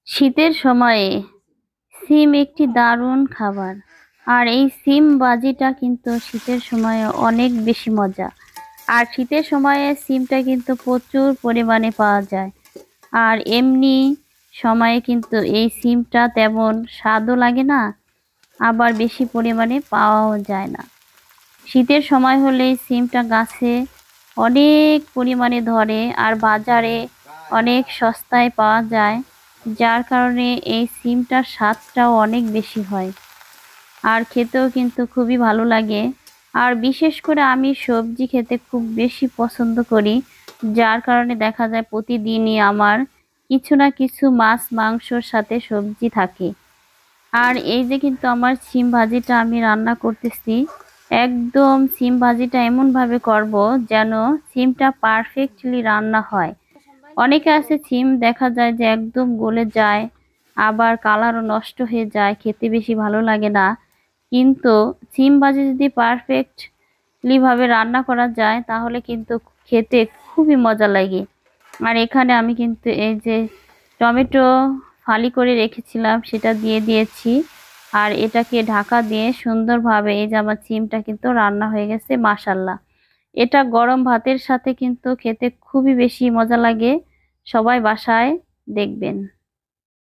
শীতের সময়ে সিম একটি দারুণ খাবার। আর এই সিম ভাজিটা কিন্তু শীতের সময়ে অনেক বেশি মজা। আর শীতের সময়ে সিমটা কিন্তু প্রচুর পরিমাণে পাওয়া যায়। আর এমনি সময়ে কিন্তু এই সিমটা তেমন স্বাদও লাগে না, আবার বেশি পরিমাণে পাওয়াও যায় না। শীতের সময় হলে সিমটা গাছে অনেক পরিমাণে ধরে আর বাজারে অনেক সস্তায় পাওয়া যায়, যার কারণে এই সিমটার স্বাদটাও অনেক বেশি হয় আর খেতেও কিন্তু খুবই ভালো লাগে। আর বিশেষ করে আমি সবজি খেতে খুব বেশি পছন্দ করি, যার কারণে দেখা যায় প্রতিদিনই আমার কিছু না কিছু মাছ মাংসর সাথে সবজি থাকে। আর এই যে কিন্তু আমার সিম ভাজিটা আমি রান্না করতেছি, একদম সিম ভাজিটা এমন ভাবে করব যেন সিমটা পারফেক্টলি রান্না হয়। অনেকে আছে সিম দেখা যায় যে একদম গলে যায়, আবার কালারও নষ্ট হয়ে যায়, খেতে বেশি ভালো লাগে না। কিন্তু সিম ভাজি যদি পারফেক্টলি ভাবে রান্না করা যায় তাহলে কিন্তু খেতে খুবই মজা লাগে। আর এখানে আমি কিন্তু এই যে টমেটো ফালি করে রেখেছিলাম সেটা দিয়ে দিয়েছি। আর এটাকে ঢাকা দিয়ে সুন্দরভাবে এই যে আমার সিমটা কিন্তু রান্না হয়ে গেছে, মাশাল্লাহ। এটা গরম ভাতের সাথে কিন্তু খেতে খুবই বেশি মজা লাগে। সবাই বাসায় দেখবেন।